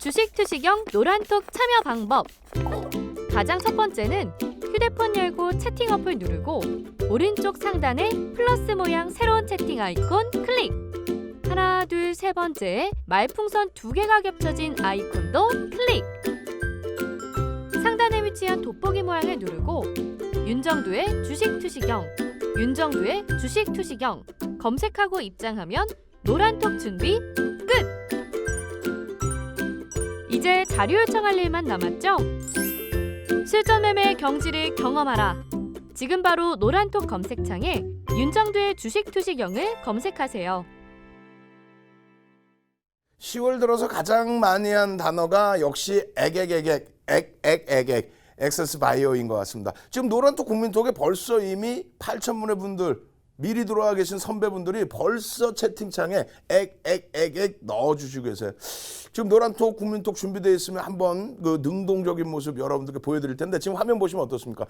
주식 투시경 노란톡 참여 방법. 가장 첫 번째는 휴대폰 열고 채팅 어플 누르고 오른쪽 상단에 플러스 모양 새로운 채팅 아이콘 클릭. 하나, 둘, 세 번째 말풍선 2개가 겹쳐진 아이콘도 클릭. 상단에 위치한 돋보기 모양을 누르고 윤정두의 주식 투시경, 윤정두의 주식 투시경 검색하고 입장하면 노란톡 준비 끝! 이제 자료 요청할 일만 남았죠? 실전 매매의 경지를 경험하라. 지금 바로 노란톡 검색창에 윤정두의 주식 투시경을 검색하세요. 10월 들어서 가장 많이 한 단어가 역시 엑세스바이오인 것 같습니다. 지금 노란톡 국민톡에 벌써 이미 8,000분의 분들 미리 들어와 계신 선배분들이 벌써 채팅창에 넣어주시고 계세요. 지금 노란톡 국민톡 준비되어 있으면 한번 그 능동적인 모습 여러분들께 보여드릴 텐데 지금 화면 보시면 어떻습니까?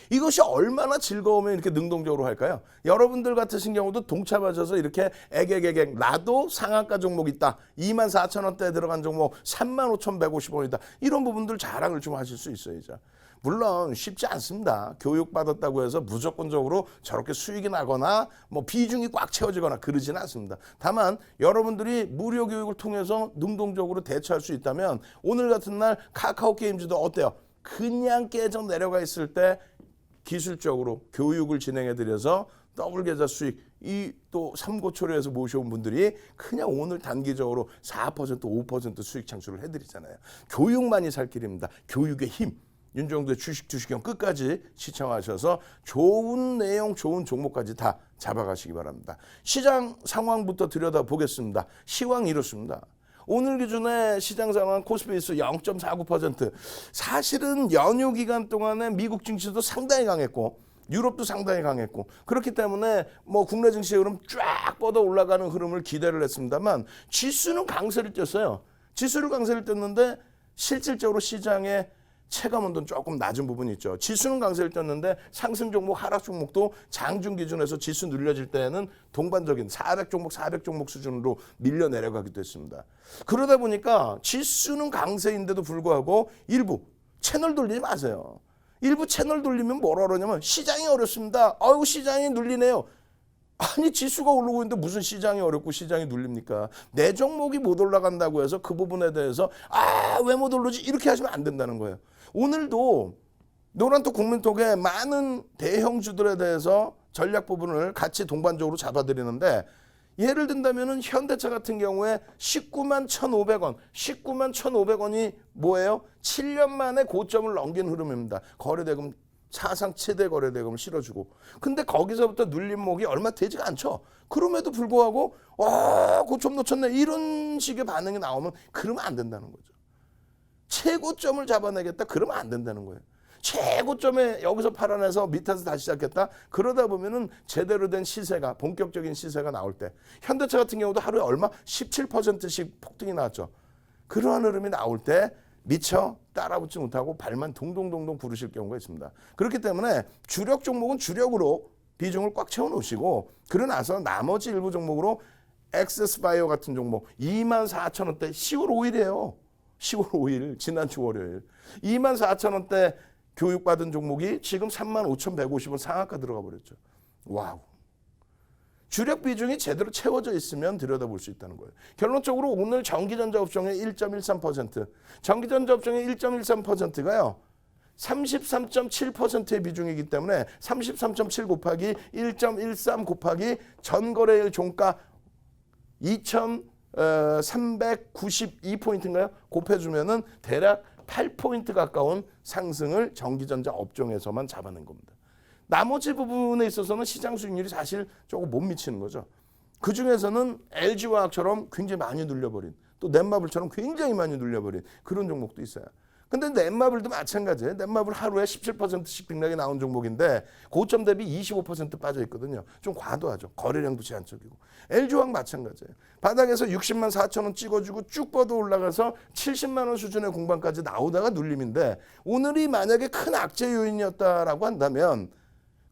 이것이 얼마나 즐거우면 이렇게 능동적으로 할까요? 여러분들 같으신 경우도 동참하셔서 이렇게 나도 상한가 종목 있다. 24,000원대에 들어간 종목 35,150원이다. 이런 부분들 자랑을 좀 하실 수 있어야죠. 물론 쉽지 않습니다. 교육받았다고 해서 무조건적으로 저렇게 수익이 나거나 뭐 비중이 꽉 채워지거나 그러지는 않습니다. 다만 여러분들이 무료 교육을 통해서 능동적으로 대처할 수 있다면 오늘 같은 날 카카오 게임즈도 어때요? 그냥 깨져 내려가 있을 때 기술적으로 교육을 진행해드려서 더블 계좌 수익 이 또 삼고초려에서 모셔온 분들이 그냥 오늘 단기적으로 4% 5% 수익 창출을 해드리잖아요. 교육만이 살 길입니다. 교육의 힘. 윤정두의 주식 투시경 끝까지 시청하셔서 좋은 내용, 좋은 종목까지 다 잡아가시기 바랍니다. 시장 상황부터 들여다보겠습니다. 시황 이렇습니다. 오늘 기준에 시장 상황 코스피지수 0.49%. 사실은 연휴 기간 동안에 미국 증시도 상당히 강했고 유럽도 상당히 강했고 그렇기 때문에 뭐 국내 증시의 흐름 쫙 뻗어 올라가는 흐름을 기대를 했습니다만 지수는 강세를 띄었어요. 지수를 강세를 띄었는데 실질적으로 시장에 체감 온도는 조금 낮은 부분이 있죠. 지수는 강세를 띄었는데 상승 종목, 하락 종목도 장중 기준에서 지수 눌려질 때에는 동반적인 400종목 수준으로 밀려 내려가기도 했습니다. 그러다 보니까 지수는 강세인데도 불구하고 일부 채널 돌리지 마세요. 일부 채널 돌리면 뭐라 그러냐면 시장이 어렵습니다. 아이고 시장이 눌리네요. 아니 지수가 오르고 있는데 무슨 시장이 어렵고 시장이 눌립니까? 내 종목이 못 올라간다고 해서 그 부분에 대해서 왜 못 오르지? 이렇게 하시면 안 된다는 거예요. 오늘도 노란톡 국민톡에 많은 대형주들에 대해서 전략 부분을 같이 동반적으로 잡아드리는데 예를 든다면 현대차 같은 경우에 19만 1,500원, 19만 1,500원이 뭐예요? 7년 만에 고점을 넘긴 흐름입니다. 거래대금 사상 최대 거래대금을 실어주고 근데 거기서부터 눌림목이 얼마 되지가 않죠. 그럼에도 불구하고 고점 놓쳤네 이런 식의 반응이 나오면 그러면 안 된다는 거죠. 최고점을 잡아내겠다 그러면 안 된다는 거예요. 최고점에 여기서 팔아내서 밑에서 다시 시작했다 그러다 보면은 제대로 된 시세가 본격적인 시세가 나올 때 현대차 같은 경우도 하루에 얼마 17%씩 폭등이 나왔죠. 그러한 흐름이 나올 때 미처 따라붙지 못하고 발만 동동동동 구르실 경우가 있습니다. 그렇기 때문에 주력 종목은 주력으로 비중을 꽉 채워놓으시고 그러고 나서 나머지 일부 종목으로 엑세스바이오 같은 종목 24,000원대 10월 5일이에요. 10월 5일 지난주 월요일 24,000원대 교육받은 종목이 지금 35,150원 상한가 들어가 버렸죠. 와우. 주력 비중이 제대로 채워져 있으면 들여다볼 수 있다는 거예요. 결론적으로 오늘 전기전자 업종의 1.13%, 전기전자 업종의 1.13%가요. 33.7%의 비중이기 때문에 33.7 곱하기 1.13 곱하기 전거래일 종가 2,392포인트인가요? 곱해주면은 대략 8포인트 가까운 상승을 전기전자 업종에서만 잡아낸 겁니다. 나머지 부분에 있어서는 시장 수익률이 사실 조금 못 미치는 거죠. 그중에서는 LG화학처럼 굉장히 많이 눌려버린 또 넷마블처럼 굉장히 많이 눌려버린 그런 종목도 있어요. 근데 넷마블도 마찬가지예요. 넷마블 하루에 17%씩 등락이 나온 종목인데 고점 대비 25% 빠져 있거든요. 좀 과도하죠. 거래량도 제한적이고. LG화학 마찬가지예요. 바닥에서 60만 4천 원 찍어주고 쭉 뻗어 올라가서 70만 원 수준의 공방까지 나오다가 눌림인데 오늘이 만약에 큰 악재 요인이었다라고 한다면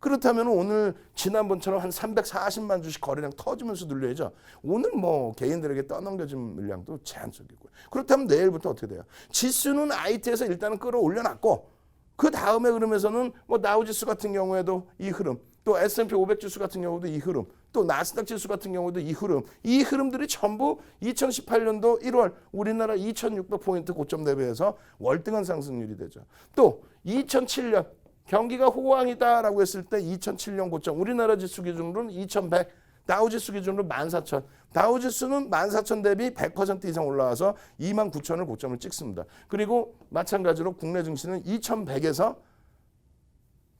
그렇다면 오늘 지난번처럼 한 340만 주씩 거래량 터지면서 눌려야죠. 오늘 뭐 개인들에게 떠넘겨진 물량도 제한적이고요. 그렇다면 내일부터 어떻게 돼요? 지수는 IT에서 일단은 끌어올려놨고 그 다음에 흐름에서는 뭐 다우지수 같은 경우에도 이 흐름, 또 S&P 500 지수 같은 경우도 이 흐름, 또 나스닥 지수 같은 경우도 이 흐름들이 전부 2018년도 1월 우리나라 2600포인트 고점 대비해서 월등한 상승률이 되죠. 또 2007년 경기가 호황이다라고 했을 때 2007년 고점 우리나라 지수 기준으로는 2100, 다우지수 기준으로 14000. 다우지수는 14000 대비 100% 이상 올라와서 29000을 고점을 찍습니다. 그리고 마찬가지로 국내 증시는 2100에서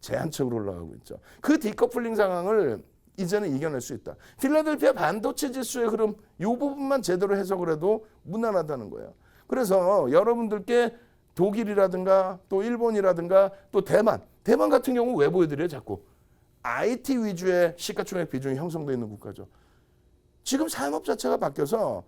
제한적으로 올라가고 있죠. 그 디커플링 상황을 이제는 이겨낼 수 있다. 필라델피아 반도체 지수의 흐름 이 부분만 제대로 해석을 해도 무난하다는 거예요. 그래서 여러분들께 독일이라든가 또 일본이라든가 또 대만 같은 경우 왜 보여드려요? 자꾸 IT 위주의 시가총액 비중이 형성되어 있는 국가죠. 지금 산업 자체가 바뀌어서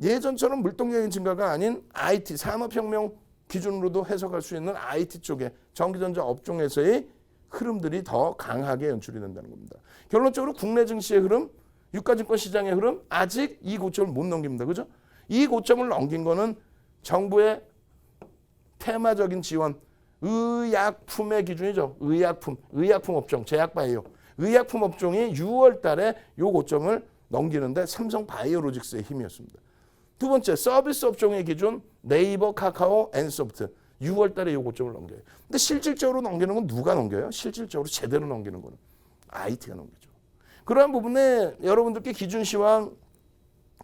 예전처럼 물동적인 증가가 아닌 IT 산업혁명 기준으로도 해석할 수 있는 IT 쪽에 전기전자 업종에서의 흐름들이 더 강하게 연출이 된다는 겁니다. 결론적으로 국내 증시의 흐름, 유가증권 시장의 흐름 아직 이 고점을 못 넘깁니다. 그죠? 이 고점을 넘긴 거는 정부의 테마적인 지원, 의약품의 기준이죠. 의약품 업종, 제약바이오. 의약품 업종이 6월 달에 이 고점을 넘기는데 삼성바이오로직스의 힘이었습니다. 두 번째, 서비스 업종의 기준 네이버, 카카오, 엔소프트. 6월 달에 이 고점을 넘겨요. 근데 실질적으로 넘기는 건 누가 넘겨요? 실질적으로 제대로 넘기는 거는 IT가 넘기죠. 그러한 부분에 여러분들께 기준시황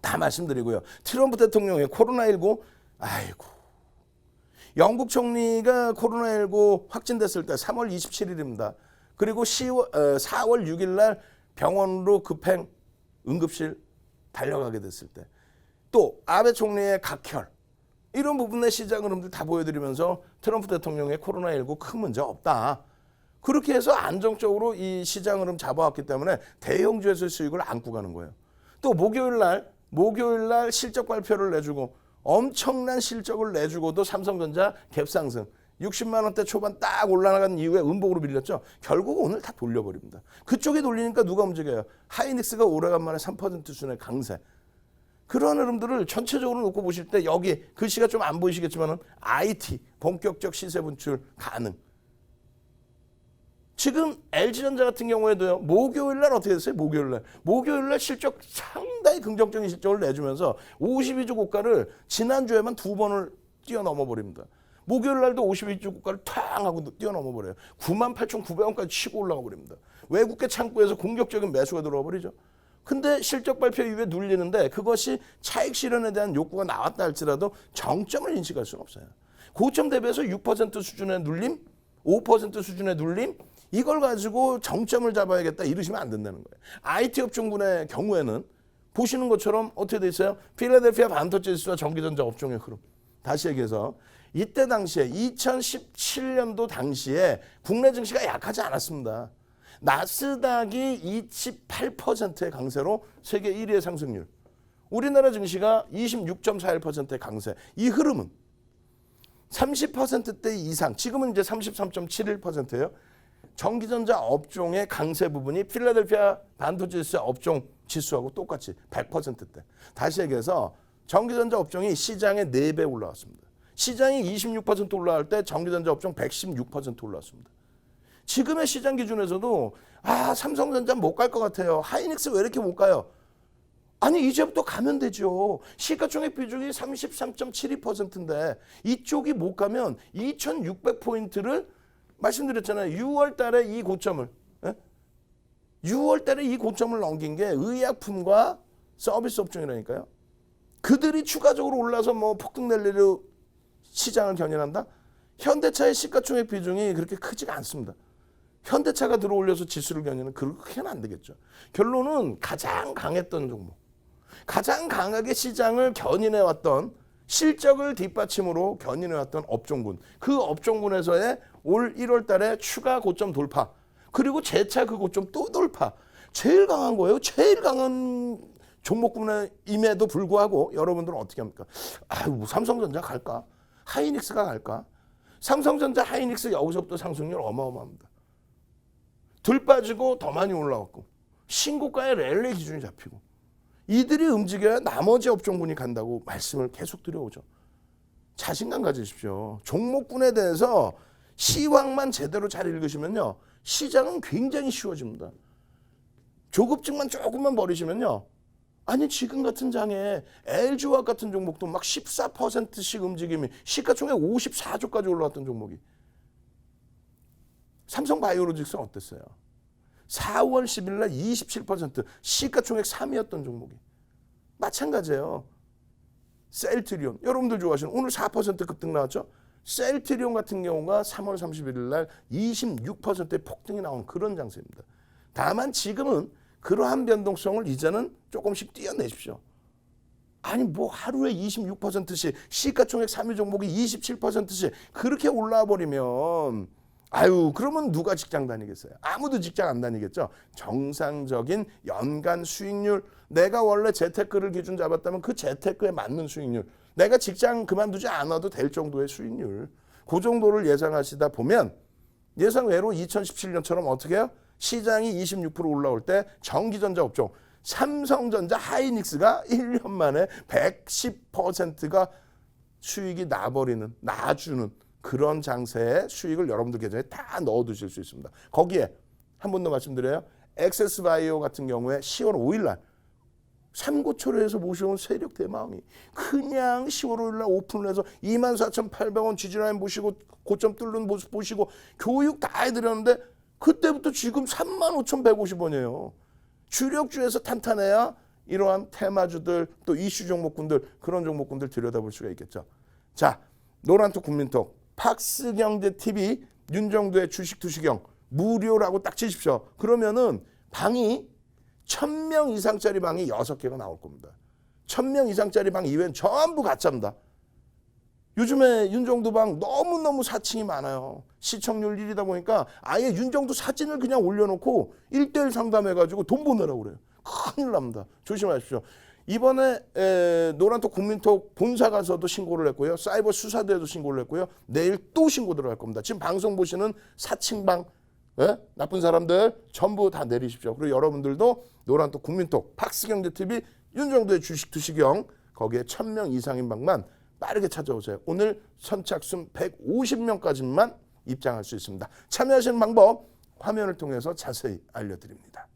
다 말씀드리고요. 트럼프 대통령의 코로나19 아이고 영국 총리가 코로나19 확진됐을 때 3월 27일입니다. 그리고 4월 6일 날 병원으로 급행 응급실 달려가게 됐을 때 또 아베 총리의 각혈 이런 부분의 시장 흐름들 다 보여드리면서 트럼프 대통령의 코로나19 큰 문제 없다. 그렇게 해서 안정적으로 이 시장 흐름 잡아왔기 때문에 대형주에서의 수익을 안고 가는 거예요. 또 목요일 날 실적 발표를 내주고 엄청난 실적을 내주고도 삼성전자 갭상승 60만 원대 초반 딱 올라간 이후에 음봉으로 밀렸죠. 결국 오늘 다 돌려버립니다. 그쪽에 돌리니까 누가 움직여요? 하이닉스가 오래간만에 3% 수준의 강세. 그런 흐름들을 전체적으로 놓고 보실 때 여기 글씨가 좀 안 보이시겠지만 IT 본격적 시세 분출 가능. 지금 LG전자 같은 경우에도요. 목요일 날 어떻게 됐어요? 목요일 날 실적 상당히 긍정적인 실적을 내주면서 52주 고가를 지난주에만 2번을 뛰어넘어 버립니다. 목요일 날도 52주 고가를 탕 하고 뛰어넘어 버려요. 98,900원까지 치고 올라가 버립니다. 외국계 창구에서 공격적인 매수가 들어와 버리죠. 근데 실적 발표 이후에 눌리는데 그것이 차익 실현에 대한 욕구가 나왔다 할지라도 정점을 인식할 수는 없어요. 고점 대비해서 6% 수준의 눌림, 5% 수준의 눌림 이걸 가지고 정점을 잡아야겠다 이러시면 안 된다는 거예요. IT 업종군의 경우에는 보시는 것처럼 어떻게 돼 있어요? 필라델피아 반도체 지수와 전기전자 업종의 흐름. 다시 얘기해서 이때 당시에 2017년도 당시에 국내 증시가 약하지 않았습니다. 나스닥이 28%의 강세로 세계 1위의 상승률. 우리나라 증시가 26.41%의 강세. 이 흐름은 30%대 이상, 지금은 이제 33.71%예요. 전기전자 업종의 강세 부분이 필라델피아 반도체 지수 업종 지수하고 똑같이 100%대. 다시 얘기해서 전기전자 업종이 시장의 4배 올라왔습니다. 시장이 26% 올라갈 때 전기전자 업종 116% 올라왔습니다. 지금의 시장 기준에서도 삼성전자 못 갈 것 같아요. 하이닉스 왜 이렇게 못 가요? 아니 이제부터 가면 되죠. 시가총액 비중이 33.72%인데 이쪽이 못 가면 2600포인트를 말씀드렸잖아요. 6월 달에 이 고점을 6월 달에 이 고점을 넘긴 게 의약품과 서비스 업종이라니까요. 그들이 추가적으로 올라서 뭐 폭등 낼 일로 시장을 견인한다? 현대차의 시가총액 비중이 그렇게 크지가 않습니다. 현대차가 들어올려서 지수를 견인은 그렇게는 안 되겠죠. 결론은 가장 강했던 종목, 가장 강하게 시장을 견인해왔던 실적을 뒷받침으로 견인해왔던 업종군, 그 업종군에서의 올 1월 달에 추가 고점 돌파, 그리고 재차 그 고점 또 돌파. 제일 강한 거예요. 제일 강한 종목군임에도 불구하고 여러분들은 어떻게 합니까? 뭐 삼성전자 갈까? 하이닉스가 갈까? 삼성전자, 하이닉스 여기서부터 상승률 어마어마합니다. 들 빠지고 더 많이 올라왔고 신고가의 랠리 기준이 잡히고 이들이 움직여야 나머지 업종군이 간다고 말씀을 계속 드려오죠. 자신감 가지십시오. 종목군에 대해서 시황만 제대로 잘 읽으시면요. 시장은 굉장히 쉬워집니다. 조급증만 조금만 버리시면요. 아니 지금 같은 장에 LG화학 같은 종목도 막 14%씩 움직임이 시가총액 54조까지 올라왔던 종목이 삼성바이오로직스는 어땠어요? 4월 10일 날 27% 시가총액 3위였던 종목이 마찬가지예요. 셀트리온 여러분들 좋아하시는 오늘 4% 급등 나왔죠? 셀트리온 같은 경우가 3월 31일 날 26%의 폭등이 나온 그런 장세입니다. 다만 지금은 그러한 변동성을 이제는 조금씩 띄어내십시오. 아니 뭐 하루에 26%씩 시가총액 3위 종목이 27%씩 그렇게 올라와 버리면 아유 그러면 누가 직장 다니겠어요? 아무도 직장 안 다니겠죠. 정상적인 연간 수익률 내가 원래 재테크를 기준 잡았다면 그 재테크에 맞는 수익률 내가 직장 그만두지 않아도 될 정도의 수익률 그 정도를 예상하시다 보면 예상외로 2017년처럼 어떻게 해요? 시장이 26% 올라올 때 전기전자 업종 삼성전자 하이닉스가 1년 만에 110%가 수익이 나주는 그런 장세의 수익을 여러분들 계좌에 다 넣어두실 수 있습니다. 거기에 한 번 더 말씀드려요. 엑세스바이오 같은 경우에 10월 5일 날 삼고초려에서 모셔온 세력 대마왕이 그냥 10월 5일 날 오픈을 해서 24,800원 지지라인 보시고 고점 뚫는 모습 보시고 교육 다 해드렸는데 그때부터 지금 35,150원이에요. 주력주에서 탄탄해야 이러한 테마주들 또 이슈 종목군들 그런 종목군들 들여다볼 수가 있겠죠. 자, 노란톡 국민톡 팍스경제TV 윤정두의 주식투시경 무료라고 딱 치십시오. 그러면은 방이 1,000명 이상짜리 방이 6개가 나올 겁니다. 1,000명 이상짜리 방 이외엔 전부 가짜입니다. 요즘에 윤정두 방 너무너무 사칭이 많아요. 시청률 1위다 보니까 아예 윤정두 사진을 그냥 올려놓고 1:1 상담해가지고 돈 보내라고 그래요. 큰일 납니다. 조심하십시오. 이번에 노란톡 국민톡 본사 가서도 신고를 했고요. 사이버 수사대에도 신고를 했고요. 내일 또 신고 들어갈 겁니다. 지금 방송 보시는 사칭방 나쁜 사람들 전부 다 내리십시오. 그리고 여러분들도 노란톡 국민톡 팍스경제TV 윤정두의 주식투시경 거기에 1,000명 이상인 방만 빠르게 찾아오세요. 오늘 선착순 150명까지만 입장할 수 있습니다. 참여하시는 방법 화면을 통해서 자세히 알려드립니다.